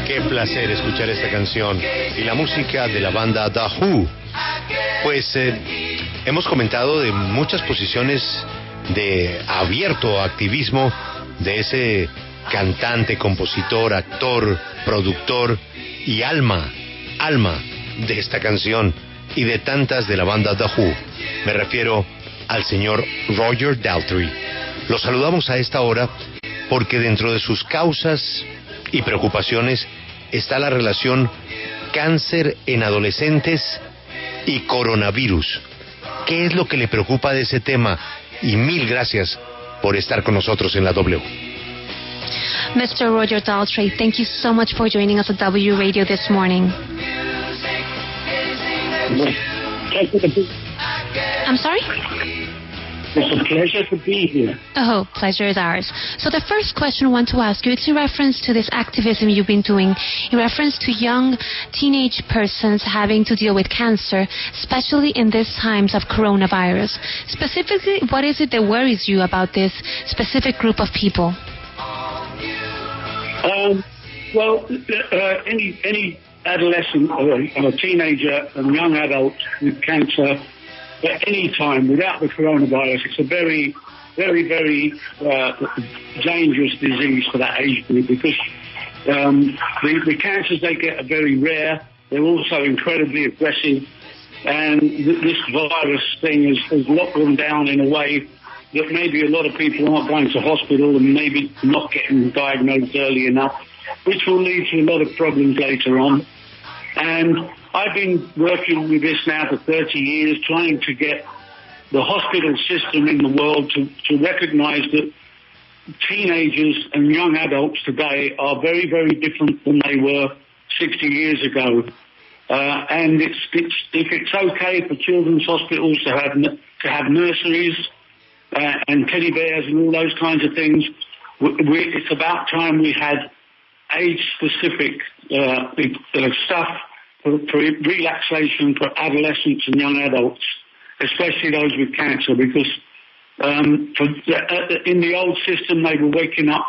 Qué placer escuchar esta canción y la música de la banda The Who. Pues hemos comentado de muchas posiciones de abierto activismo de ese cantante, compositor, actor, productor y alma de esta canción y de tantas de la banda The Who. Me refiero al señor Roger Daltrey. Lo saludamos a esta hora porque dentro de sus causas y preocupaciones está la relación cáncer en adolescentes y coronavirus. ¿Qué es lo que le preocupa de ese tema? Y mil gracias por estar con nosotros en la W. Mr. Roger Daltrey, thank you so much for joining us at W Radio this morning. I'm sorry? It's a pleasure to be here. Oh, pleasure is ours. So the first question I want to ask you, it's in reference to this activism you've been doing, in reference to young teenage persons having to deal with cancer, especially in these times of coronavirus. Specifically, what is it that worries you about this specific group of people? Any adolescent or teenager and young adult with cancer at any time without the coronavirus, it's a very, very, very dangerous disease for that age group because the cancers they get are very rare. They're also incredibly aggressive, and this virus thing has locked them down in a way that maybe a lot of people aren't going to hospital and maybe not getting diagnosed early enough, which will lead to a lot of problems later on. And I've been working with this now for 30 years, trying to get the hospital system in the world to recognize that teenagers and young adults today are very, very different than they were 60 years ago. And if it's okay for children's hospitals to have nurseries and teddy bears and all those kinds of things, it's about time we had age-specific stuff for relaxation for adolescents and young adults, especially those with cancer, because in the old system they were waking up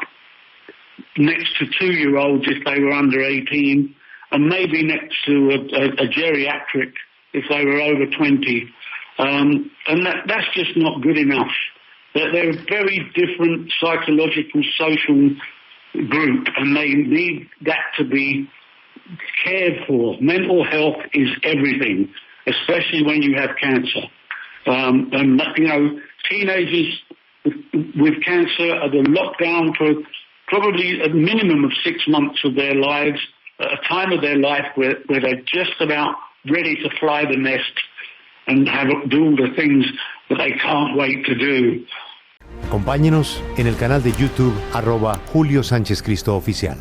next to 2-year-olds if they were under 18, and maybe next to a geriatric if they were over 20. And that's just not good enough. They're a very different psychological, social group, and they need that to be cared for. Mental health is everything, especially when you have cancer. And teenagers with cancer are locked down for probably a minimum of 6 months of their lives, at a time of their life where they're just about ready to fly the nest and do all the things that they can't wait to do. Acompáñenos en el canal de YouTube @Julio Sánchez Cristo Oficial.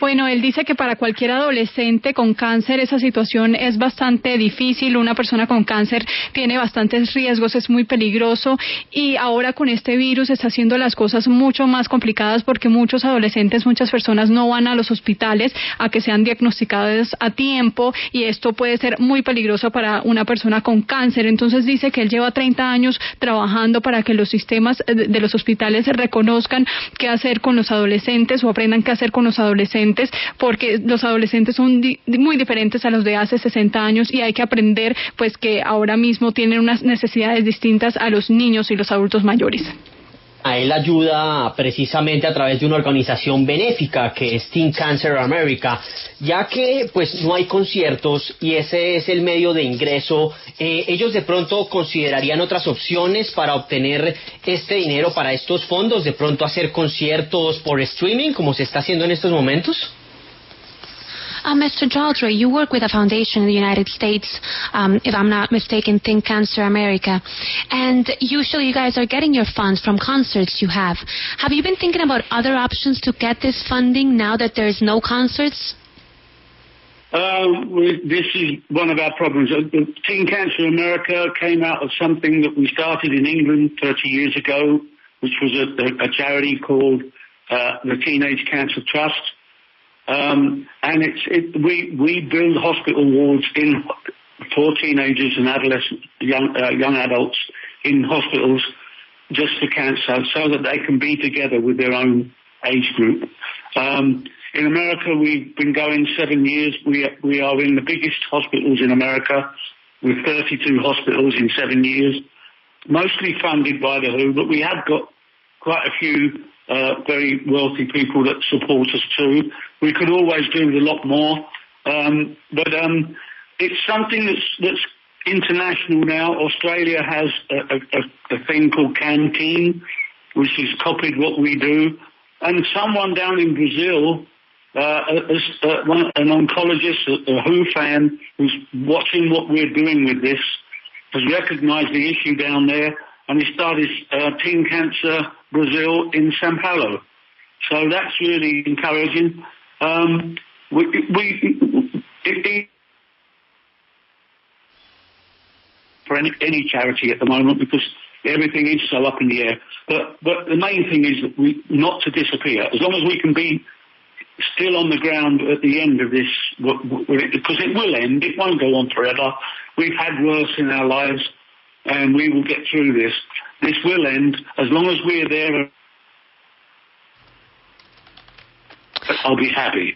Bueno, él dice que para cualquier adolescente con cáncer esa situación es bastante difícil. Una persona con cáncer tiene bastantes riesgos, es muy peligroso, y ahora con este virus está haciendo las cosas mucho más complicadas porque muchos adolescentes, muchas personas no van a los hospitales a que sean diagnosticados a tiempo, y esto puede ser muy peligroso para una persona con cáncer. Entonces dice que él lleva 30 años trabajando para que los sistemas de los hospitales reconozcan qué hacer con los adolescentes o aprendan qué hacer con los adolescentes, porque los adolescentes son muy diferentes a los de hace 60 años y hay que aprender pues que ahora mismo tienen unas necesidades distintas a los niños y los adultos mayores. A él ayuda precisamente a través de una organización benéfica que es Teen Cancer America, ya que pues no hay conciertos y ese es el medio de ingreso. Ellos de pronto considerarían otras opciones para obtener este dinero para estos fondos, de pronto hacer conciertos por streaming como se está haciendo en estos momentos. Mr. Daltrey, you work with a foundation in the United States, if I'm not mistaken, Think Cancer America, and usually you guys are getting your funds from concerts you have. Have you been thinking about other options to get this funding now that there's no concerts? This is one of our problems. Teen Cancer America came out of something that we started in England 30 years ago, which was a charity called the Teenage Cancer Trust. And we build hospital wards for teenagers and adolescent young adults in hospitals just for cancer, so that they can be together with their own age group. In America, we've been going 7 years. We are in the biggest hospitals in America, with 32 hospitals in 7 years, mostly funded by the WHO, but we have got quite a few very wealthy people that support us too. We could always do a lot more, but it's something that's international now. Australia has a thing called Canteen, which has copied what we do. And someone down in Brazil, an oncologist, a WHO fan, who's watching what we're doing with this, has recognised the issue down there, and he started Teen Cancer Brazil in São Paulo. So that's really encouraging. For any charity at the moment, because everything is so up in the air. But the main thing is that not to disappear. As long as we can be still on the ground at the end of this, because it will end. It won't go on forever. We've had worse in our lives, and we will get through this. This will end. As long as we're there, I'll be happy.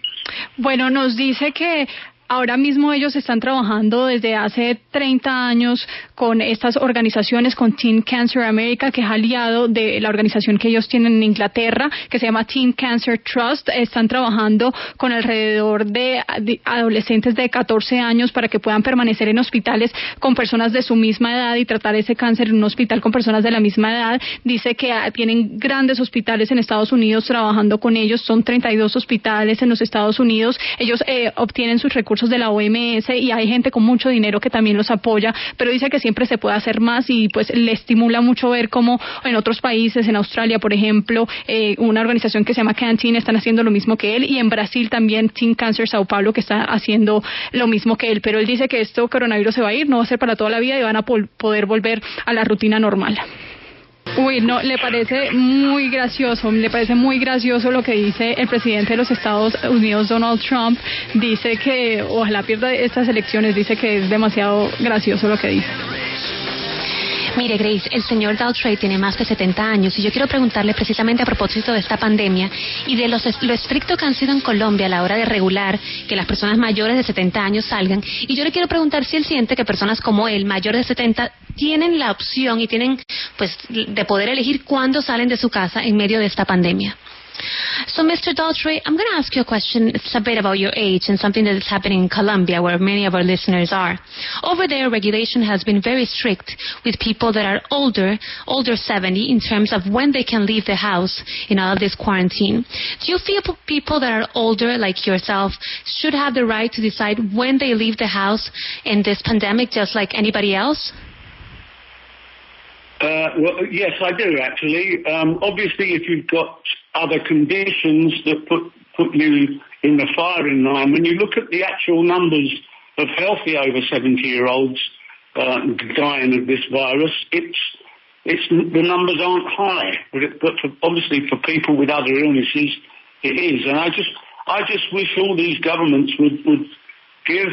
Bueno, nos dice que ahora mismo ellos están trabajando desde hace 30 años con estas organizaciones, con Teen Cancer America, que es aliado de la organización que ellos tienen en Inglaterra, que se llama Teen Cancer Trust. Están trabajando con alrededor de adolescentes de 14 años para que puedan permanecer en hospitales con personas de su misma edad y tratar ese cáncer en un hospital con personas de la misma edad. Dice que tienen grandes hospitales en Estados Unidos trabajando con ellos. Son 32 hospitales en los Estados Unidos. Ellos obtienen sus recursos de la OMS y hay gente con mucho dinero que también los apoya, pero dice que siempre se puede hacer más y pues le estimula mucho ver cómo en otros países, en Australia por ejemplo, una organización que se llama Canteen están haciendo lo mismo que él, y en Brasil también Teen Cancer Sao Paulo que está haciendo lo mismo que él, pero él dice que esto coronavirus se va a ir, no va a ser para toda la vida y van a poder volver a la rutina normal. Uy, no, le parece muy gracioso lo que dice el presidente de los Estados Unidos, Donald Trump. Dice que ojalá pierda estas elecciones, dice que es demasiado gracioso lo que dice. Mire, Grace, el señor Daltrey tiene más de 70 años y yo quiero preguntarle precisamente a propósito de esta pandemia y de lo estricto que han sido en Colombia a la hora de regular que las personas mayores de 70 años salgan. Y yo le quiero preguntar si él siente que personas como él, mayores de 70, tienen la opción y tienen, pues, de poder elegir cuándo salen de su casa en medio de esta pandemia. So, Mr. Daltrey, I'm going to ask you a question. It's a bit about your age and something that is happening in Colombia, where many of our listeners are. Over there, regulation has been very strict with people that are older 70, in terms of when they can leave the house in all of this quarantine. Do you feel people that are older, like yourself, should have the right to decide when they leave the house in this pandemic, just like anybody else? Well, yes, I do, actually. Obviously, if you've got other conditions that put you in the firing line, when you look at the actual numbers of healthy over 70-year-olds dying of this virus, the numbers aren't high. But obviously for people with other illnesses, it is. And I just wish all these governments would give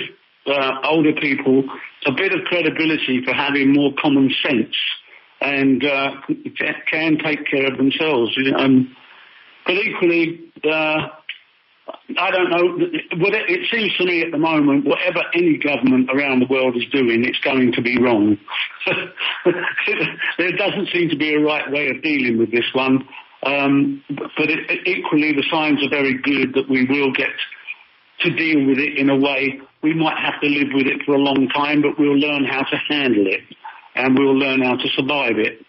older people a bit of credibility for having more common sense and can take care of themselves. But equally, I don't know. It seems to me at the moment, whatever any government around the world is doing, it's going to be wrong. There doesn't seem to be a right way of dealing with this one. But equally, the signs are very good that we will get to deal with it in a way. We might have to live with it for a long time, but we'll learn how to handle it. And we'll learn how to survive it.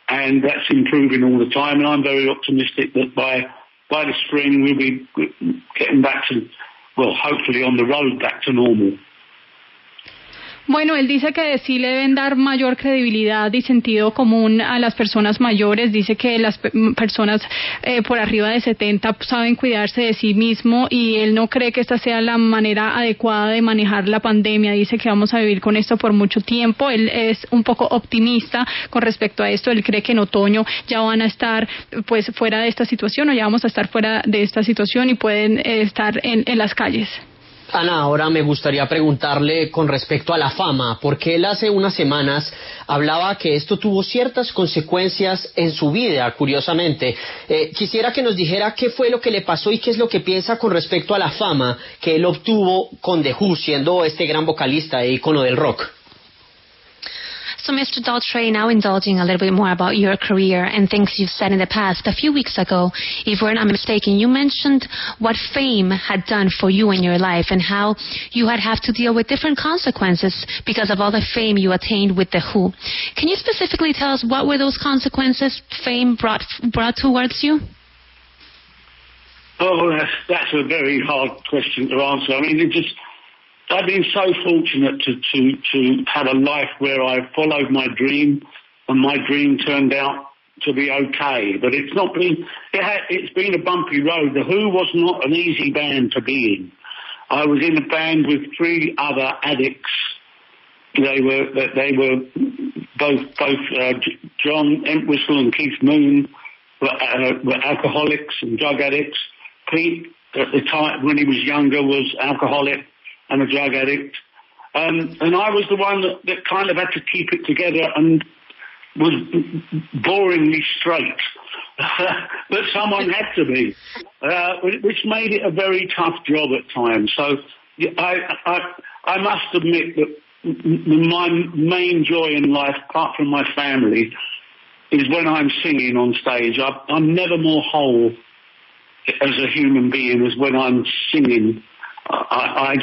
And that's improving all the time. And I'm very optimistic that by the spring we'll be getting back to, well, hopefully on the road back to normal. Bueno, él dice que sí le deben dar mayor credibilidad y sentido común a las personas mayores. Dice que las personas por arriba de 70 saben cuidarse de sí mismo y él no cree que esta sea la manera adecuada de manejar la pandemia. Dice que vamos a vivir con esto por mucho tiempo. Él es un poco optimista con respecto a esto. Él cree que en otoño ya van a estar pues fuera de esta situación, o ya vamos a estar fuera de esta situación y pueden estar en las calles. Ana, ahora me gustaría preguntarle con respecto a la fama, porque él hace unas semanas hablaba que esto tuvo ciertas consecuencias en su vida, curiosamente. Quisiera que nos dijera qué fue lo que le pasó y qué es lo que piensa con respecto a la fama que él obtuvo con The Who, siendo este gran vocalista e ícono del rock. So, Mr. Daltrey, now indulging a little bit more about your career and things you've said in the past. A few weeks ago, if we're not mistaken, you mentioned what fame had done for you in your life and how you had to deal with different consequences because of all the fame you attained with The Who. Can you specifically tell us what were those consequences fame brought towards you? Oh, that's a very hard question to answer. I mean, I've been so fortunate to have a life where I followed my dream, and my dream turned out to be okay. But it's not been. It's been a bumpy road. The Who was not an easy band to be in. I was in a band with 3 other addicts. They were both John Entwistle and Keith Moon were alcoholics and drug addicts. Pete, at the time when he was younger, was alcoholic and a drug addict. And I was the one that kind of had to keep it together and was boringly straight. But someone had to be, which made it a very tough job at times. So I must admit that my main joy in life, apart from my family, is when I'm singing on stage. I'm never more whole as a human being as when I'm singing. I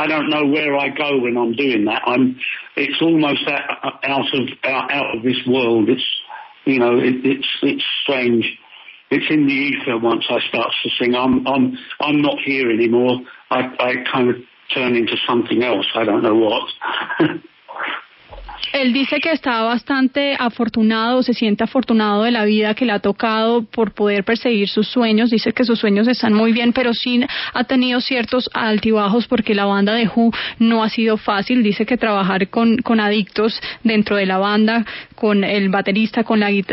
don't know where I go when I'm doing that. It's almost out of this world. It's strange. It's in the ether once I start to sing. I'm not here anymore. I kind of turn into something else. I don't know what. Él dice que está bastante afortunado, se siente afortunado de la vida que le ha tocado por poder perseguir sus sueños. Dice que sus sueños están muy bien, pero sí ha tenido ciertos altibajos porque la banda de Who no ha sido fácil. Dice que trabajar con adictos dentro de la banda, con el baterista, con el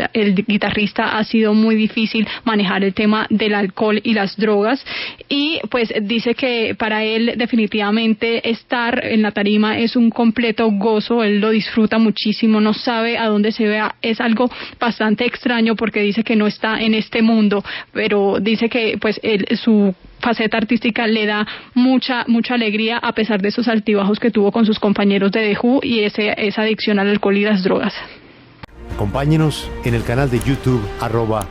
guitarrista, ha sido muy difícil manejar el tema del alcohol y las drogas. Y pues dice que para él definitivamente estar en la tarima es un completo gozo. Él lo disfruta muchísimo, no sabe a dónde se vea. Es algo bastante extraño porque dice que no está en este mundo, pero dice que pues su faceta artística le da mucha alegría a pesar de esos altibajos que tuvo con sus compañeros de The Who y esa adicción al alcohol y las drogas. Acompáñenos en el canal de YouTube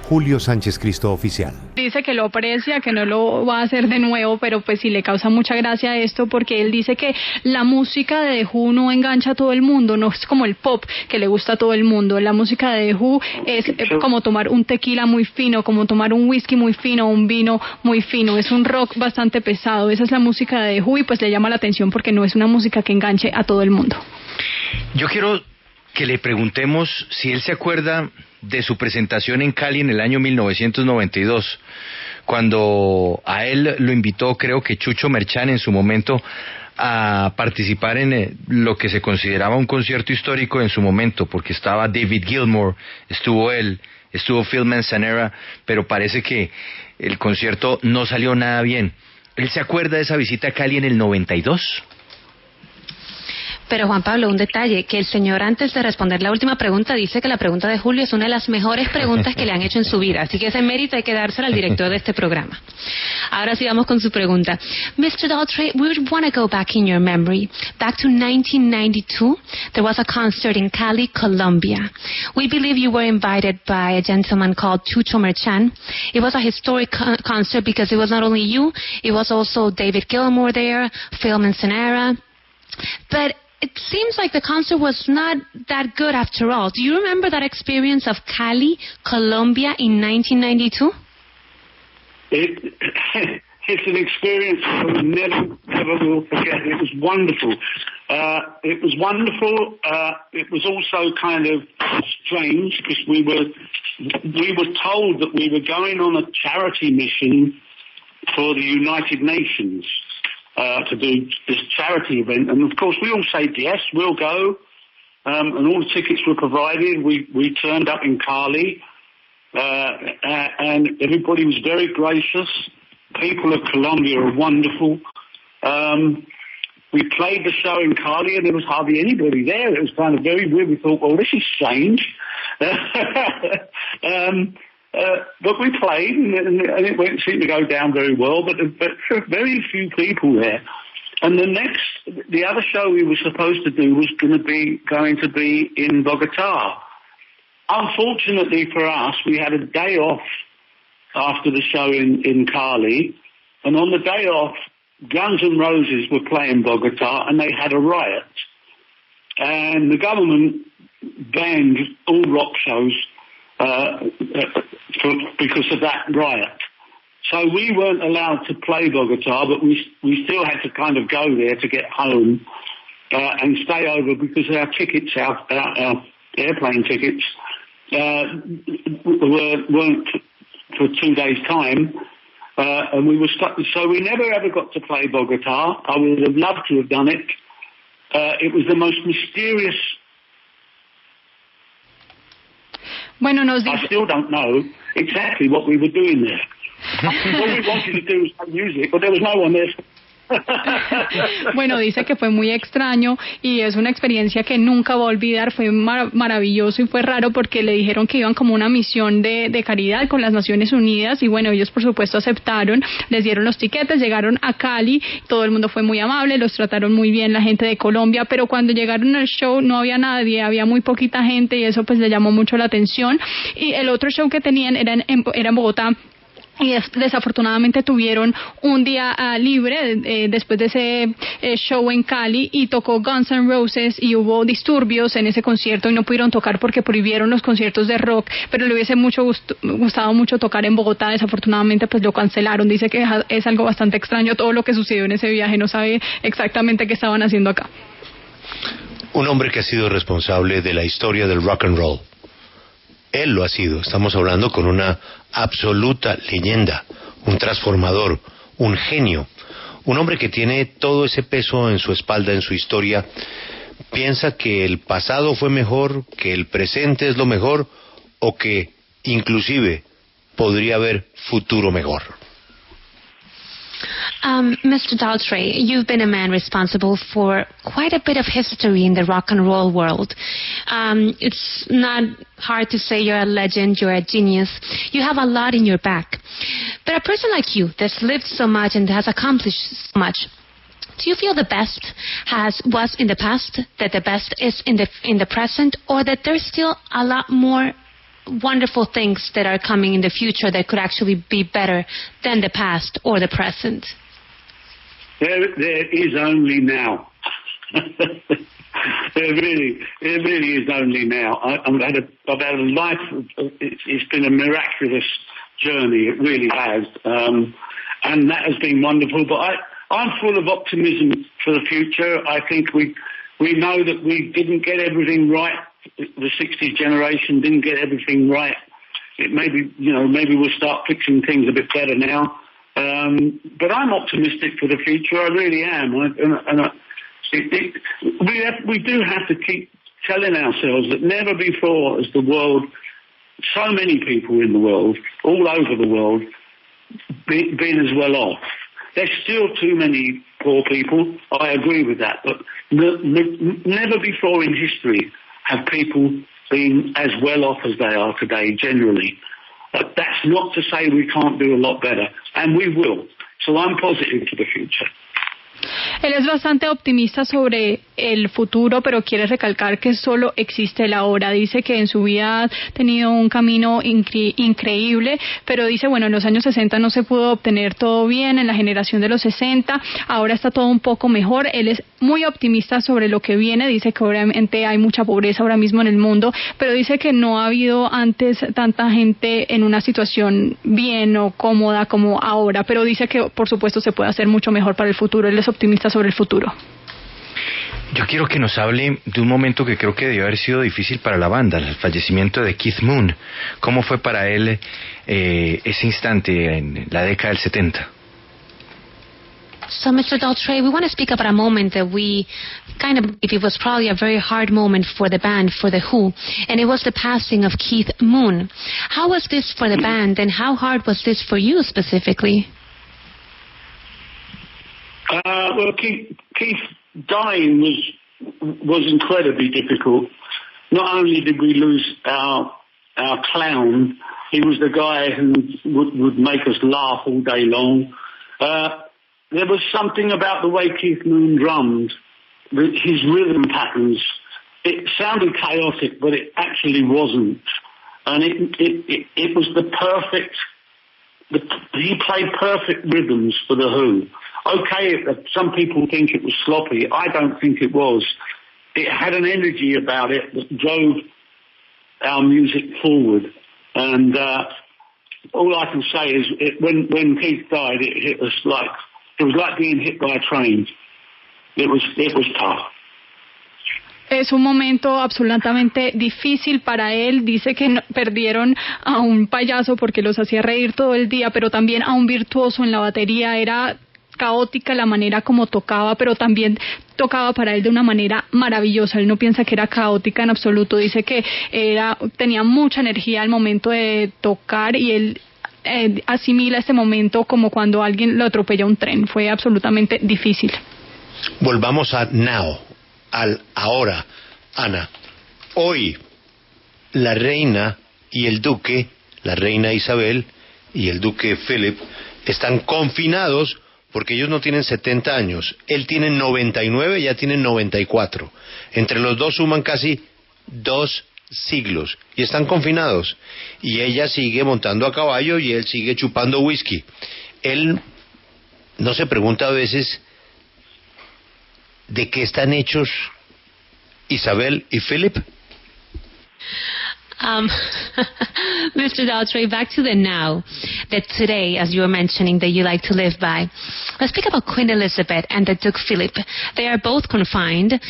@Julio Sánchez Cristo Oficial. Dice que lo aprecia, que no lo va a hacer de nuevo, pero pues sí le causa mucha gracia esto porque él dice que la música de The Who no engancha a todo el mundo, no es como el pop que le gusta a todo el mundo. La música de The Who es como tomar un tequila muy fino, como tomar un whisky muy fino, un vino muy fino. Es un rock bastante pesado. Esa es la música de The Who y pues le llama la atención porque no es una música que enganche a todo el mundo. Yo quiero que le preguntemos si él se acuerda de su presentación en Cali en el año 1992, cuando a él lo invitó, creo que Chucho Merchán en su momento, a participar en lo que se consideraba un concierto histórico en su momento, porque estaba David Gilmour, estuvo él, estuvo Phil Manzanera, pero parece que el concierto no salió nada bien. ¿Él se acuerda de esa visita a Cali en el 92? Pero Juan Pablo, un detalle, que el señor antes de responder la última pregunta dice que la pregunta de Julio es una de las mejores preguntas que le han hecho en su vida, así que ese mérito hay que dárselo al director de este programa. Ahora sí vamos con su pregunta. Mr. Daltrey, we would want to go back in your memory. Back to 1992, there was a concert in Cali, Colombia. We believe you were invited by a gentleman called Chucho Merchán. It was a historic concert because it was not only you, it was also David Gilmour there, Phil Manzanera, but it seems like the concert was not that good after all. Do you remember that experience of Cali, Colombia in 1992? It's an experience I will never will forget. It was wonderful. It was wonderful. It was also kind of strange because we were told that we were going on a charity mission for the United Nations. To do this charity event, and of course we all said yes, we'll go, and all the tickets were provided. We turned up in Cali, and everybody was very gracious. People of Colombia are wonderful. We played the show in Cali and there was hardly anybody there. It was kind of very weird. We thought, well, this is strange. But we played and it seemed to go down very well, but very few people there. And the other show we were supposed to do was going to be in Bogota. Unfortunately for us, we had a day off after the show in Cali, and on the day off, Guns N' Roses were playing Bogota, and they had a riot. And the government banned all rock shows because of that riot. So we weren't allowed to play Bogota, but we still had to kind of go there to get home and stay over because our tickets, our airplane tickets, weren't for 2 days' time. And we were stuck, so we never ever got to play Bogota. I would have loved to have done it. It was the most mysterious. I still don't know exactly what we were doing there. All we wanted to do was play music, but there was no one there. Bueno, dice que fue muy extraño y es una experiencia que nunca va a olvidar. Fue maravilloso y fue raro porque le dijeron que iban como una misión de caridad con las Naciones Unidas y bueno, ellos por supuesto aceptaron, les dieron los tiquetes, llegaron a Cali, todo el mundo fue muy amable, los trataron muy bien la gente de Colombia, pero cuando llegaron al show no había nadie, había muy poquita gente y eso pues le llamó mucho la atención. Y el otro show que tenían era en Bogotá. Y desafortunadamente tuvieron un día libre después de ese show en Cali y tocó Guns N' Roses y hubo disturbios en ese concierto y no pudieron tocar porque prohibieron los conciertos de rock, pero le hubiese gustado mucho tocar en Bogotá. Desafortunadamente pues lo cancelaron. Dice que es algo bastante extraño todo lo que sucedió en ese viaje, no sabe exactamente qué estaban haciendo acá. Un hombre que ha sido responsable de la historia del rock and roll. Él lo ha sido. Estamos hablando con una absoluta leyenda, un transformador, un genio, un hombre que tiene todo ese peso en su espalda, en su historia. ¿Piensa que el pasado fue mejor, que el presente es lo mejor o que inclusive podría haber futuro mejor? Mr. Daltrey, you've been a man responsible for quite a bit of history in the rock and roll world. It's not hard to say you're a legend, you're a genius. You have a lot in your back. But a person like you that's lived so much and has accomplished so much, do you feel the best was in the past, that the best is in the present, or that there's still a lot more wonderful things that are coming in the future that could actually be better than the past or the present? There is only now. There really is only now. I've had a life. It's been a miraculous journey. It really has, and that has been wonderful. But I'm full of optimism for the future. I think we know that we didn't get everything right. The 60s generation didn't get everything right. Maybe we'll start fixing things a bit better now. But I'm optimistic for the future. I really am. We do have to keep telling ourselves that never before has the world, so many people in the world, all over the world, been as well off. There's still too many poor people. I agree with that. But never before in history have people been as well off as they are today, generally. But that's not to say we can't do a lot better, and we will. So I'm positive for the future. Él es bastante optimista sobre el futuro, pero quiere recalcar que solo existe el ahora. Dice que en su vida ha tenido un camino increíble, pero dice, bueno, en los años 60 no se pudo obtener todo bien, en la generación de los 60, ahora está todo un poco mejor. Él es muy optimista sobre lo que viene, dice que obviamente hay mucha pobreza ahora mismo en el mundo, pero dice que no ha habido antes tanta gente en una situación bien o cómoda como ahora, pero dice que por supuesto se puede hacer mucho mejor para el futuro. Él es optimista sobre el futuro. Yo quiero que nos hable de un momento que creo que debió haber sido difícil para la banda, el fallecimiento de Keith Moon. ¿Cómo fue para él ese instante en la década del 70? So, Mr. Daltrey, we want to speak about a moment that we kind of believe it was probably a very hard moment for the band, for The Who, and it was the passing of Keith Moon. How was this for the band, and how hard was this for you specifically? Well, Keith dying was incredibly difficult. Not only did we lose our clown, he was the guy who would make us laugh all day long. There was something about the way Keith Moon drummed, his rhythm patterns. It sounded chaotic, but it actually wasn't. And it was the perfect. He played perfect rhythms for the Who. Okay, some people think it was sloppy. I don't think it was. It had an energy about it that drove our music forward. And all I can say is, when Keith died, it hit us it was like being hit by a train. It was tough. Es un momento absolutamente difícil para él. Dice que perdieron a un payaso porque los hacía reír todo el día, pero también a un virtuoso en la batería. Era caótica la manera como tocaba, pero también tocaba para él de una manera maravillosa. Él no piensa que era caótica en absoluto. Dice que tenía mucha energía al momento de tocar y él asimila este momento como cuando alguien lo atropella un tren. Fue absolutamente difícil. Volvamos a now, al ahora, Ana. Hoy, la reina y el duque, la reina Isabel y el duque Philip, están confinados porque ellos no tienen 70 años. Él tiene 99, ya tienen 94. Entre los dos suman casi 2 siglos y están confinados. Y ella sigue montando a caballo y él sigue chupando whisky. Él no se pregunta a veces de qué están hechos Isabel y Philip. Mr. Daltrey, back to the now, that today, as you were mentioning, that you like to live by. Let's speak about Queen Elizabeth and the Duke Philip. They are both confined.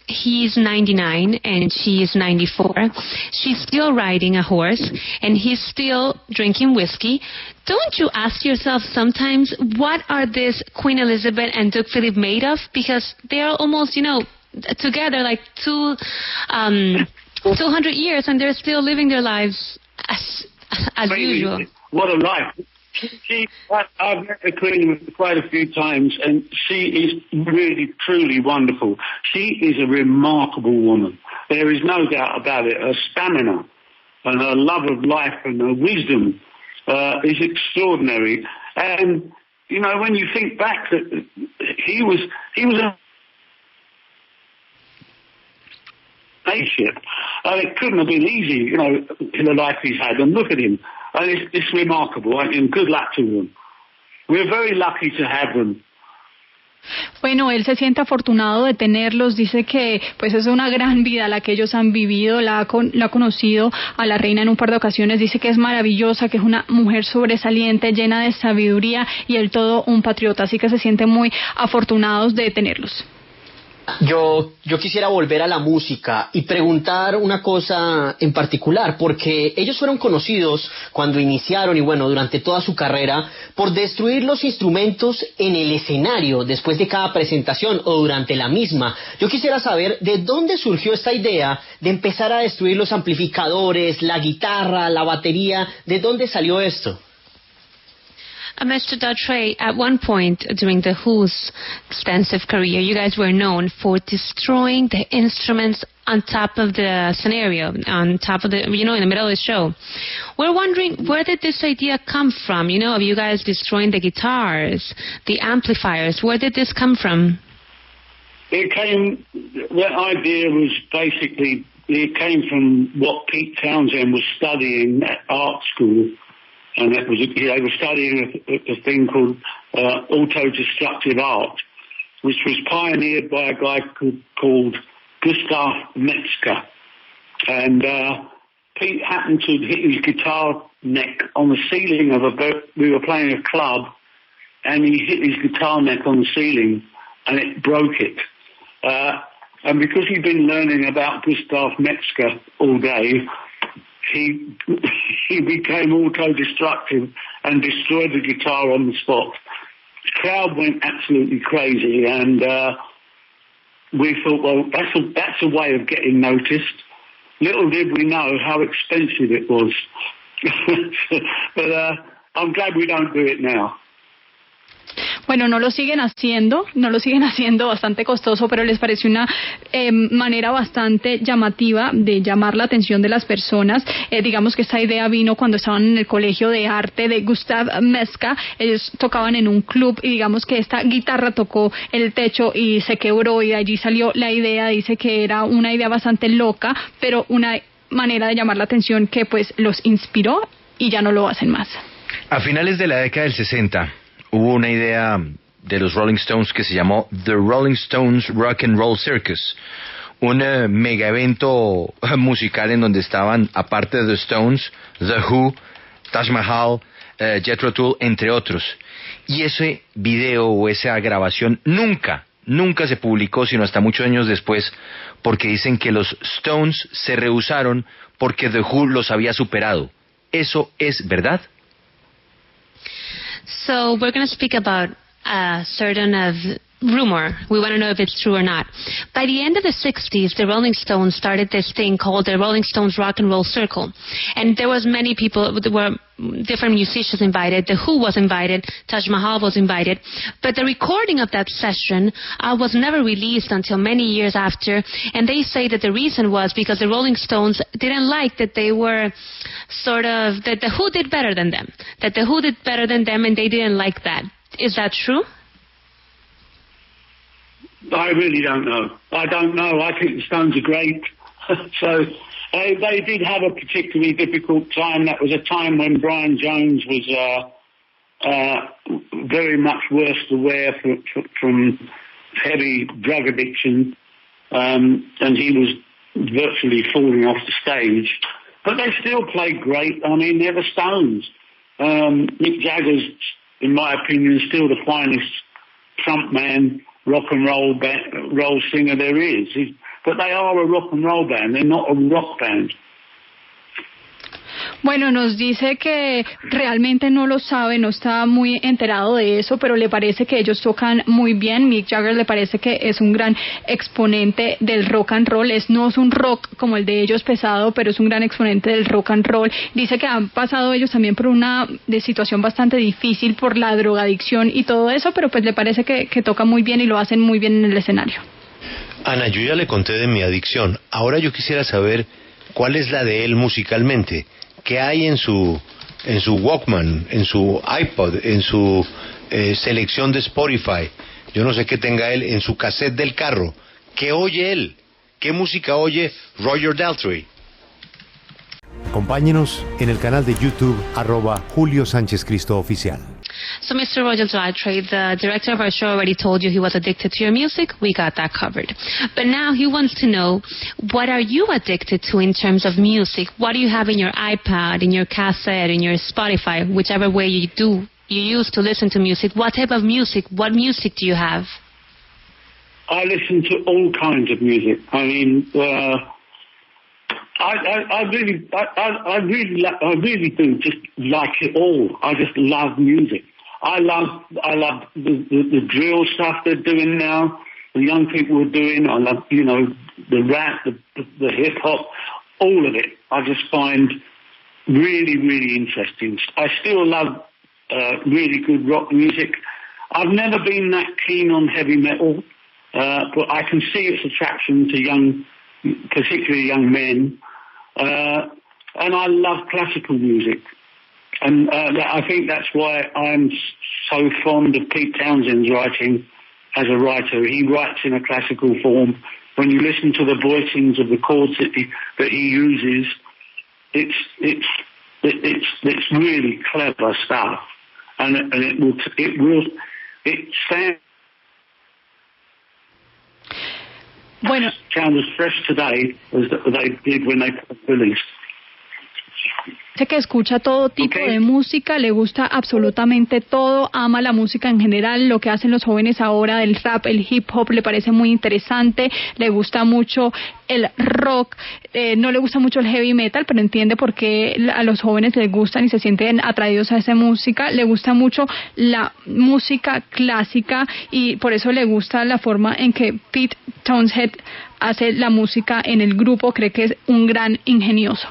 He's 99 and she is 94. She's still riding a horse and he's still drinking whiskey. Don't you ask yourself sometimes, what are this Queen Elizabeth and Duke Philip made of? Because they are almost, together like 200 years and they're still living their lives as usual. What a life. I've met the Queen quite a few times, and she is really, truly wonderful. She is a remarkable woman. There is no doubt about it. Her stamina and her love of life and her wisdom is extraordinary. And, when you think back that he was a spaceship, it couldn't have been easy, in the life he's had. And look at him. It's remarkable, and good luck to them. We're very lucky to have them. Bueno, él se siente afortunado de tenerlos. Dice que pues es una gran vida la que ellos han vivido. La ha conocido a la reina en un par de ocasiones. Dice que es maravillosa, que es una mujer sobresaliente, llena de sabiduría y el todo un patriota. Así que se siente muy afortunados de tenerlos. Yo quisiera volver a la música y preguntar una cosa en particular, porque ellos fueron conocidos cuando iniciaron y durante toda su carrera por destruir los instrumentos en el escenario después de cada presentación o durante la misma. Yo quisiera saber de dónde surgió esta idea de empezar a destruir los amplificadores, la guitarra, la batería. ¿De dónde salió esto? Mr. Daltrey, at one point during the Who's extensive career, you guys were known for destroying the instruments on top of the scenario, on top of in the middle of the show. We're wondering, where did this idea come from, of you guys destroying the guitars, the amplifiers? Where did this come from? The idea was basically, it came from what Pete Townshead was studying at art school. And they were studying a thing called auto-destructive art, which was pioneered by a guy called Gustav Metzger. And Pete happened to hit his guitar neck on the ceiling of we were playing a club, and he hit his guitar neck on the ceiling, and it broke it. And because he'd been learning about Gustav Metzger all day, he became auto-destructive and destroyed the guitar on the spot. The crowd went absolutely crazy, and we thought, well, that's a way of getting noticed. Little did we know how expensive it was. But I'm glad we don't do it now. Bueno, no lo siguen haciendo bastante costoso, pero les pareció una manera bastante llamativa de llamar la atención de las personas. Digamos que esta idea vino cuando estaban en el colegio de arte de Gustav Meska. Ellos tocaban en un club y digamos que esta guitarra tocó el techo y se quebró, y de allí salió la idea. Dice que era una idea bastante loca, pero una manera de llamar la atención que pues los inspiró y ya no lo hacen más. A finales de la década del 60 hubo una idea de los Rolling Stones que se llamó The Rolling Stones Rock and Roll Circus, un mega evento musical en donde estaban, aparte de The Stones, The Who, Taj Mahal, Jethro Tull, entre otros. Y ese video o esa grabación nunca se publicó sino hasta muchos años después, porque dicen que los Stones se rehusaron porque The Who los había superado. ¿Eso es verdad? So we're going to speak about a certain rumor. We want to know if it's true or not. By the end of the 60s, the Rolling Stones started this thing called the Rolling Stones Rock and Roll Circle. And there was many people, there were different musicians invited. The Who was invited. Taj Mahal was invited. But the recording of that session was never released until many years after. And they say that the reason was because the Rolling Stones didn't like that they were that the Who did better than them. That the Who did better than them and they didn't like that. Is that true? I really don't know. I don't know. I think the Stones are great. So they did have a particularly difficult time. That was a time when Brian Jones was very much worse to wear from heavy drug addiction, and he was virtually falling off the stage. But they still played great. I mean, they're the Stones. Mick Jagger's, in my opinion, still the finest frontman, rock and roll singer there is. But they are a rock and roll band. They're not a rock band. Bueno, nos dice que realmente no lo sabe, no está muy enterado de eso, pero le parece que ellos tocan muy bien. Mick Jagger le parece que es un gran exponente del rock and roll. No es un rock como el de ellos pesado, pero es un gran exponente del rock and roll. Dice que han pasado ellos también por una situación bastante difícil por la drogadicción y todo eso, pero pues le parece que toca muy bien y lo hacen muy bien en el escenario. Ana, yo ya le conté de mi adicción. Ahora yo quisiera saber cuál es la de él musicalmente. ¿Qué hay en su Walkman, en su iPod, en su selección de Spotify? Yo no sé qué tenga él en su cassette del carro. ¿Qué oye él? ¿Qué música oye Roger Daltrey? Acompáñenos en el canal de YouTube @Julio Sánchez Cristo Oficial. So Mr. Roger Daltrey, the director of our show already told you he was addicted to your music. We got that covered. But now he wants to know, what are you addicted to in terms of music? What do you have in your iPad, in your cassette, in your Spotify, whichever way you use to listen to music? What type of music? What music do you have? I listen to all kinds of music. I mean, I really do just like it all. I just love music. I love the drill stuff they're doing now. The young people are doing. I love, the rap, the hip hop, all of it. I just find really, really interesting. I still love really good rock music. I've never been that keen on heavy metal, but I can see its attraction to particularly young men. And I love classical music. And I think that's why I'm so fond of Pete Townshend's writing as a writer. He writes in a classical form. When you listen to the voicings of the chords that he uses, it's really clever stuff. And it stands. Bueno, Sound as fresh today as they did when they released. Dice que escucha todo tipo de música, le gusta absolutamente todo, ama la música en general, lo que hacen los jóvenes ahora del rap, el hip hop, le parece muy interesante, le gusta mucho el rock, no le gusta mucho el heavy metal, pero entiende por qué a los jóvenes les gustan y se sienten atraídos a esa música, le gusta mucho la música clásica y por eso le gusta la forma en que Pete Townshead hace la música en el grupo, cree que es un gran ingenioso.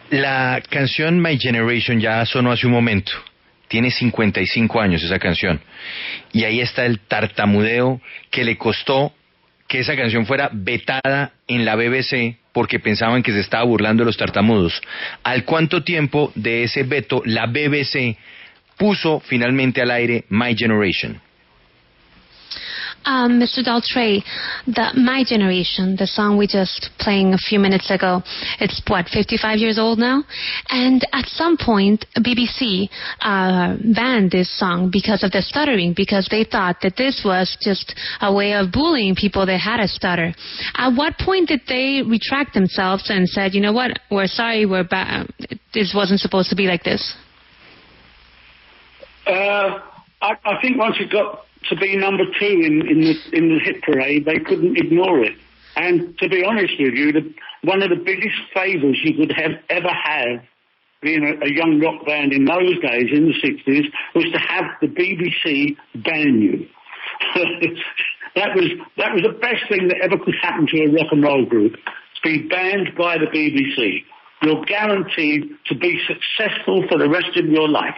La canción My Generation ya sonó hace un momento. tiene 55 años esa canción. Y ahí está el tartamudeo que le costó que esa canción fuera vetada en la BBC porque pensaban que se estaba burlando de los tartamudos. ¿Al cuánto tiempo de ese veto la BBC puso finalmente al aire My Generation? Mr. Daltrey, My Generation, the song we just playing a few minutes ago, it's 55 years old now? And at some point, BBC banned this song because of the stuttering, because they thought that this was just a way of bullying people that had a stutter. At what point did they retract themselves and said, you know what, we're sorry, this wasn't supposed to be like this? I think once it got to be number 2 in the hit parade, they couldn't ignore it. And to be honest with you, one of the biggest favours you could ever have, being a young rock band in those days, in the 60s, was to have the BBC ban you. That was the best thing that ever could happen to a rock and roll group, to be banned by the BBC. You're guaranteed to be successful for the rest of your life.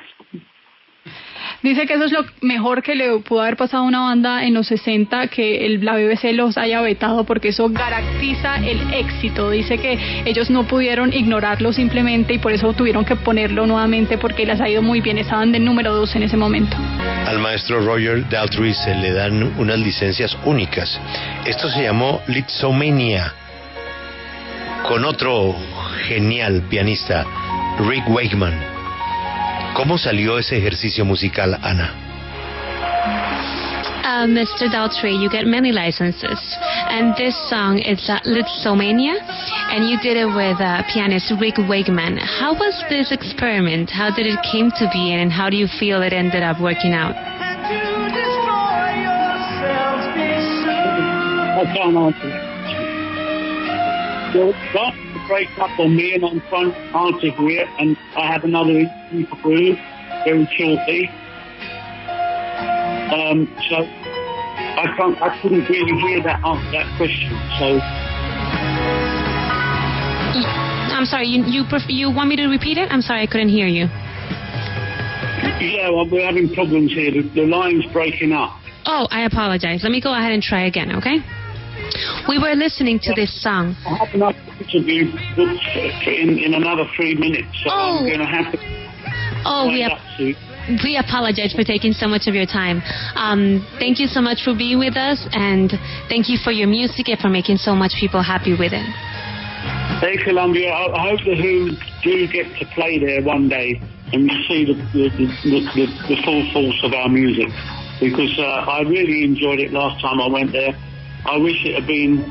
Dice que eso es lo mejor que le pudo haber pasado a una banda en los 60, que la BBC los haya vetado, porque eso garantiza el éxito. Dice que ellos no pudieron ignorarlo simplemente y por eso tuvieron que ponerlo nuevamente, porque les ha ido muy bien. Estaban de número 2 en ese momento. Al maestro Roger Daltrey se le dan unas licencias únicas. Esto se llamó Lipsomania, con otro genial pianista, Rick Wakeman. ¿Cómo salió ese ejercicio musical, Ana? Mr. Daltrey, you get many licenses, and this song is Lipsomania, and you did it with pianist Rick Wakeman. How was this experiment? How did it came to be, and how do you feel it ended up working out? I can't answer that. Well, that's a break up on me, and I'm trying to answer here, and I have another interview for you very shortly. So I couldn't really hear that question. So I'm sorry. You want me to repeat it? I'm sorry, I couldn't hear you. Yeah, well, we're having problems here. The line's breaking up. Oh, I apologize. Let me go ahead and try again, okay? We were listening to this song. I have another interview booked in another 3 minutes, so I'm going to have to... We apologize for taking so much of your time. Thank you so much for being with us, and thank you for your music and for making so much people happy with it. Hey, Columbia, I hope the Who do get to play there one day and you see the full force of our music, because I really enjoyed it last time I went there. I wish it had been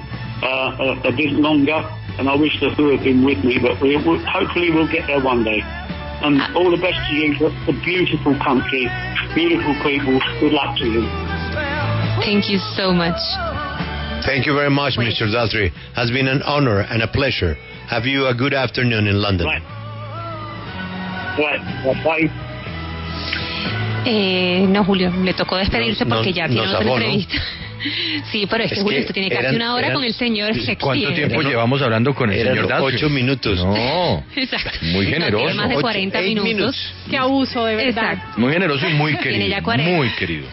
a bit longer, and I wish the Who had been with me, but hopefully we'll get there one day. And all the best to you. It's a beautiful country, beautiful people. Good luck to you. Thank you so much. Thank you very much, Mr. Daltrey. Has been an honor and a pleasure. Have you a good afternoon in London. Right. Bye. No, Julio, le tocó despedirse porque ya tiene otra entrevista. Sí, pero es que Julio, usted tiene casi una hora con el señor. ¿Cuánto tiempo llevamos hablando con el señor Daltrey? 8 minutos. No, exacto. Muy generoso. No, más de 40 minutos. Qué abuso, de verdad. Exacto. Muy generoso y muy querido. Tiene ya 40. Muy querido.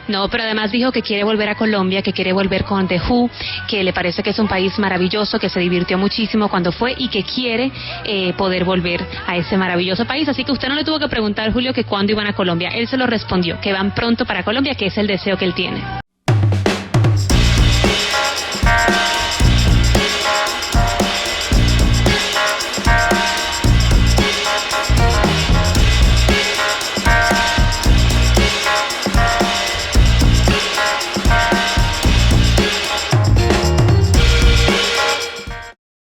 No, pero además dijo que quiere volver a Colombia, que quiere volver con The Who, que le parece que es un país maravilloso, que se divirtió muchísimo cuando fue y que quiere poder volver a ese maravilloso país. Así que usted no le tuvo que preguntar, Julio, que cuándo iban a Colombia. Él se lo respondió, que van pronto para Colombia, que es el deseo que él tiene.